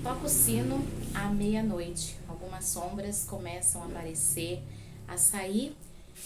Toca o sino à meia-noite. Algumas sombras começam a aparecer, a sair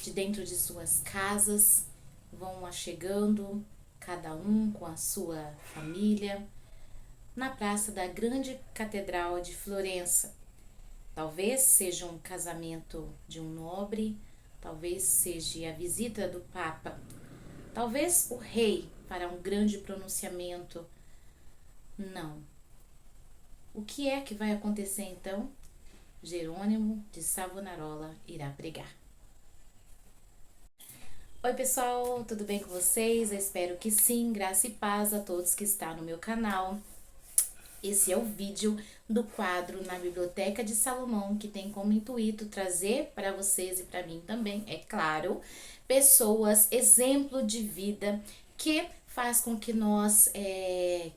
de dentro de suas casas, vão chegando, cada um com a sua família, na praça da grande catedral de Florença. Talvez seja um casamento de um nobre, talvez seja a visita do Papa, talvez o rei para um grande pronunciamento. Não. O que é que vai acontecer então? Jerônimo de Savonarola irá pregar. Oi pessoal, tudo bem com vocês? Eu espero que sim, graça e paz a todos que estão no meu canal. Esse é o vídeo do quadro na Biblioteca de Salomão, que tem como intuito trazer para vocês e para mim também, é claro, pessoas, exemplo de vida que faz com que nós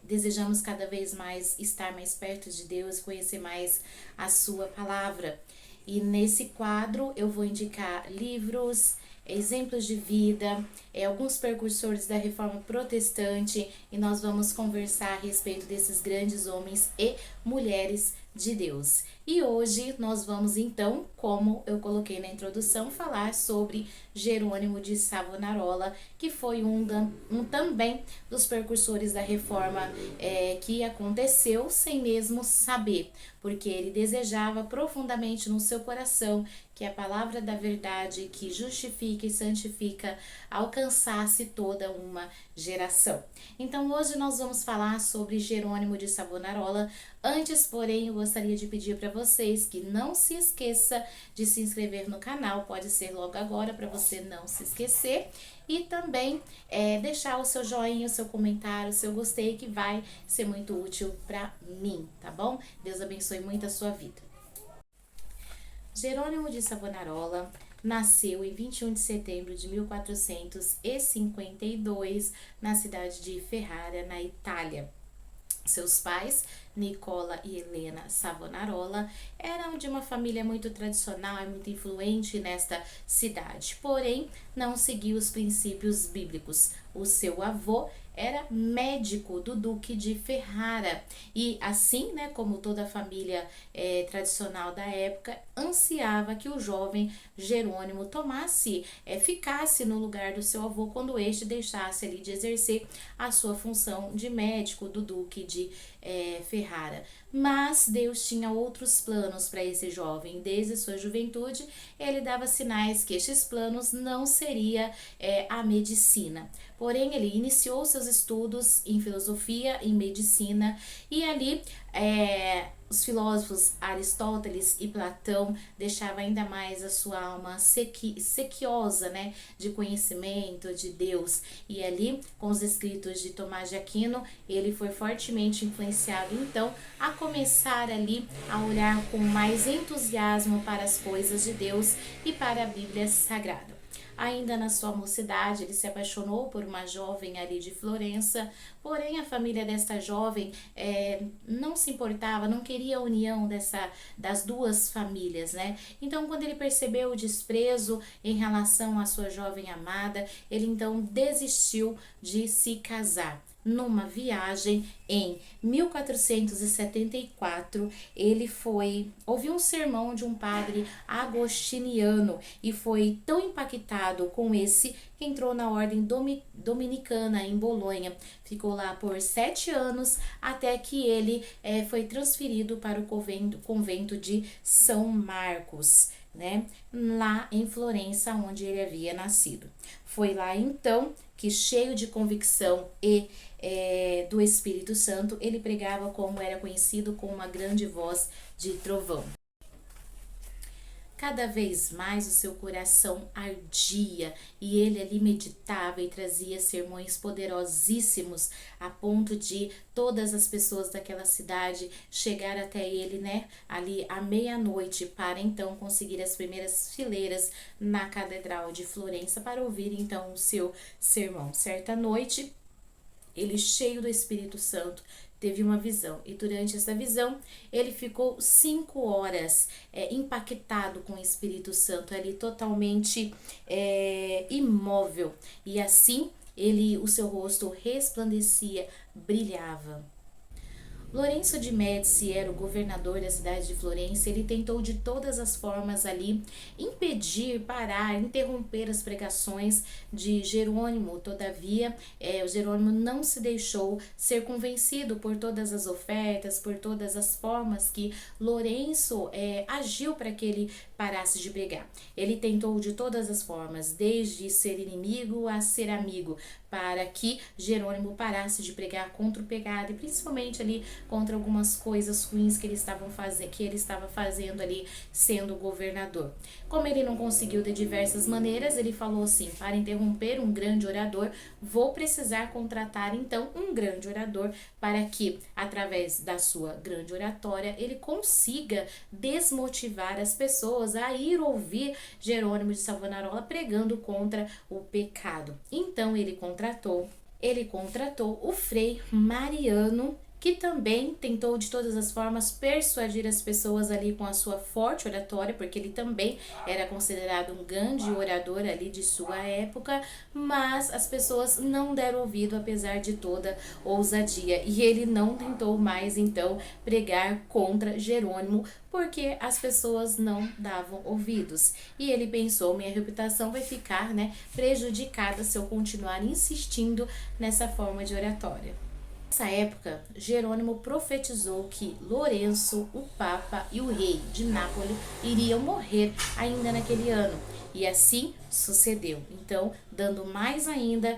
desejamos cada vez mais estar mais perto de Deus, conhecer mais a sua palavra. E nesse quadro eu vou indicar livros, exemplos de vida, alguns precursores da Reforma Protestante, e nós vamos conversar a respeito desses grandes homens e mulheres de Deus. E hoje nós vamos então, como eu coloquei na introdução, falar sobre Jerônimo de Savonarola, que foi um também dos precursores da Reforma que aconteceu sem mesmo saber, porque ele desejava profundamente no seu coração que a palavra da verdade, que justifica e santifica, alcançasse toda uma geração. Então hoje nós vamos falar sobre Jerônimo de Savonarola. Antes, porém, eu gostaria de pedir para vocês que não se esqueça de se inscrever no canal, pode ser logo agora para você não se esquecer, e também deixar o seu joinha, o seu comentário, o seu gostei, que vai ser muito útil para mim, tá bom? Deus abençoe muito a sua vida. Jerônimo de Savonarola nasceu em 21 de setembro de 1452 na cidade de Ferrara, na Itália. Seus pais, Nicola e Helena Savonarola, eram de uma família muito tradicional e muito influente nesta cidade, porém não seguiu os princípios bíblicos. O seu avô era médico do Duque de Ferrara e assim, como toda a família tradicional da época, ansiava que o jovem Jerônimo ficasse no lugar do seu avô quando este deixasse ali de exercer a sua função de médico do Duque de Ferrara. Mas Deus tinha outros planos para esse jovem. Desde sua juventude, ele dava sinais que estes planos não seria a medicina. Porém, ele iniciou seus estudos em filosofia e medicina, e ali os filósofos Aristóteles e Platão deixavam ainda mais a sua alma sequiosa, de conhecimento de Deus. E ali, com os escritos de Tomás de Aquino, ele foi fortemente influenciado, então, a começar ali a olhar com mais entusiasmo para as coisas de Deus e para a Bíblia Sagrada. Ainda na sua mocidade, ele se apaixonou por uma jovem ali de Florença, porém a família desta jovem não se importava, não queria a união das duas famílias, Então, quando ele percebeu o desprezo em relação à sua jovem amada, ele então desistiu de se casar. Numa viagem em 1474, ele ouviu um sermão de um padre agostiniano e foi tão impactado com esse que entrou na ordem dominicana em Bolonha. Ficou lá por 7 anos até que ele foi transferido para o convento de São Marcos, lá em Florença, onde ele havia nascido. Foi lá então que, cheio de convicção e do Espírito Santo, ele pregava, como era conhecido, com uma grande voz de trovão. Cada vez mais o seu coração ardia e ele ali meditava e trazia sermões poderosíssimos, a ponto de todas as pessoas daquela cidade chegar até ele, ali à meia-noite, para então conseguir as primeiras fileiras na Catedral de Florença para ouvir então o seu sermão. Certa noite, ele, cheio do Espírito Santo, teve uma visão, e durante essa visão ele ficou 5 horas impactado com o Espírito Santo, ali totalmente imóvel, e assim o seu rosto resplandecia, brilhava. Lourenço de Médici era o governador da cidade de Florença. Ele tentou de todas as formas ali impedir, parar, interromper as pregações de Jerônimo. Todavia, o Jerônimo não se deixou ser convencido por todas as ofertas, por todas as formas que Lourenço agiu para que ele parasse de pregar. Ele tentou de todas as formas, desde ser inimigo a ser amigo, para que Jerônimo parasse de pregar contra o pecado e principalmente ali contra algumas coisas ruins que ele estava fazendo ali sendo governador. Como ele não conseguiu de diversas maneiras, ele falou assim: para interromper um grande orador, vou precisar contratar então um grande orador para que, através da sua grande oratória, ele consiga desmotivar as pessoas a ir ouvir Jerônimo de Savonarola pregando contra o pecado. Então ele contratou o Frei Mariano, que também tentou de todas as formas persuadir as pessoas ali com a sua forte oratória, porque ele também era considerado um grande orador ali de sua época, mas as pessoas não deram ouvido apesar de toda ousadia, e ele não tentou mais então pregar contra Jerônimo, porque as pessoas não davam ouvidos. E ele pensou: minha reputação vai ficar, prejudicada se eu continuar insistindo nessa forma de oratória. Nessa época, Jerônimo profetizou que Lourenço, o Papa e o rei de Nápoles iriam morrer ainda naquele ano. E assim sucedeu. Então, dando mais ainda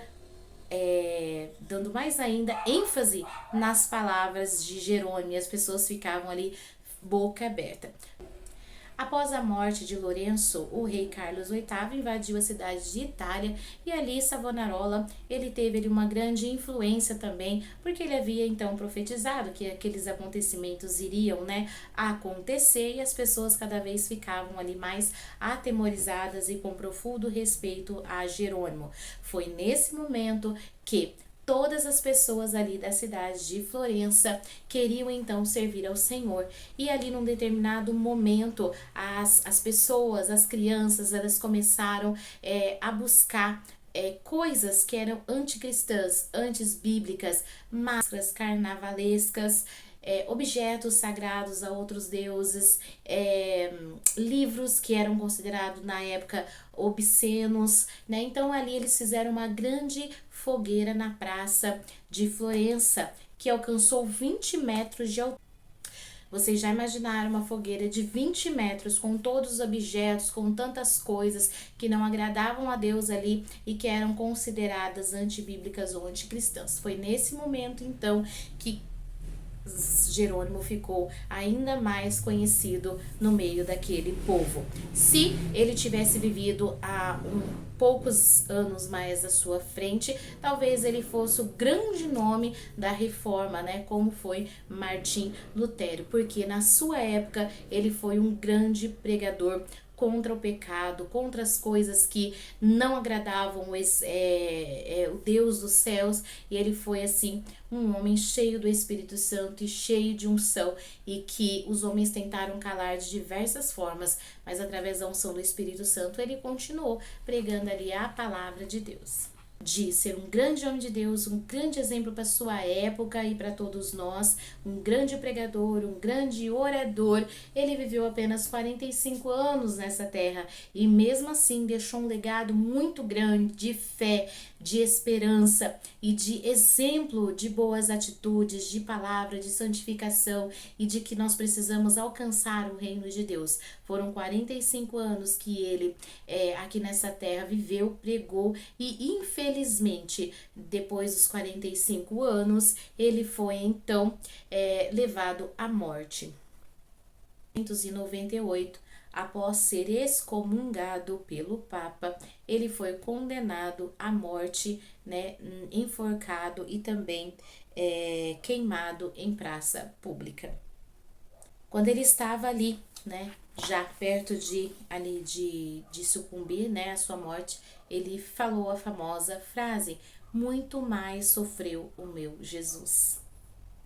ênfase nas palavras de Jerônimo, e as pessoas ficavam ali boca aberta. Após a morte de Lourenço, o rei Carlos VIII invadiu a cidade de Itália e ali Savonarola ele teve ali uma grande influência também, porque ele havia então profetizado que aqueles acontecimentos iriam acontecer, e as pessoas cada vez ficavam ali mais atemorizadas e com profundo respeito a Jerônimo. Foi nesse momento que todas as pessoas ali da cidade de Florença queriam então servir ao Senhor, e ali num determinado momento as pessoas, as crianças, elas começaram a buscar coisas que eram anticristãs, anti-bíblicas, máscaras carnavalescas, objetos sagrados a outros deuses, livros que eram considerados na época obscenos, Então ali eles fizeram uma grande fogueira na praça de Florença, que alcançou 20 metros de altura. Vocês já imaginaram uma fogueira de 20 metros com todos os objetos, com tantas coisas que não agradavam a Deus ali e que eram consideradas antibíblicas ou anticristãs. Foi nesse momento então que Jerônimo ficou ainda mais conhecido no meio daquele povo. Se ele tivesse vivido há poucos anos mais à sua frente, talvez ele fosse o grande nome da reforma, como foi Martim Lutero, porque na sua época ele foi um grande pregador contra o pecado, contra as coisas que não agradavam o Deus dos céus, e ele foi assim um homem cheio do Espírito Santo e cheio de unção, e que os homens tentaram calar de diversas formas, mas através da unção do Espírito Santo ele continuou pregando ali a palavra de Deus. De ser um grande homem de Deus, um grande exemplo para sua época e para todos nós, um grande pregador, um grande orador. Ele viveu apenas 45 anos nessa terra e mesmo assim deixou um legado muito grande de fé, de esperança e de exemplo de boas atitudes, de palavra, de santificação e de que nós precisamos alcançar o reino de Deus. Foram 45 anos que ele aqui nessa terra viveu, pregou e infelizmente depois dos 45 anos ele foi então levado à morte. Em 1998, após ser excomungado pelo Papa, ele foi condenado à morte, enforcado e também queimado em praça pública. Quando ele estava ali, já perto de sucumbir, à sua morte, ele falou a famosa frase: muito mais sofreu o meu Jesus.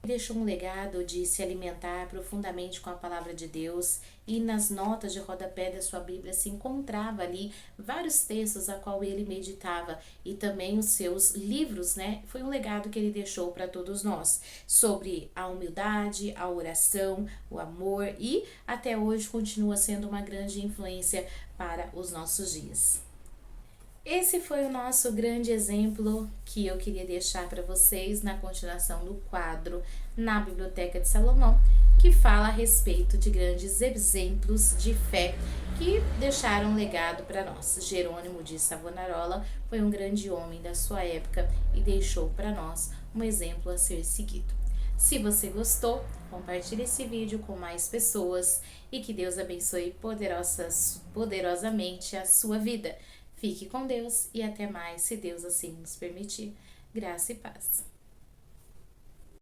Deixou um legado de se alimentar profundamente com a palavra de Deus, e nas notas de rodapé da sua Bíblia se encontrava ali vários textos a qual ele meditava, e também os seus livros, né? Foi um legado que ele deixou para todos nós sobre a humildade, a oração, o amor, e até hoje continua sendo uma grande influência para os nossos dias. Esse foi o nosso grande exemplo que eu queria deixar para vocês na continuação do quadro na Biblioteca de Salomão, que fala a respeito de grandes exemplos de fé que deixaram um legado para nós. Jerônimo de Savonarola foi um grande homem da sua época e deixou para nós um exemplo a ser seguido. Se você gostou, compartilhe esse vídeo com mais pessoas e que Deus abençoe poderosamente a sua vida. Fique com Deus e até mais, se Deus assim nos permitir. Graça e paz.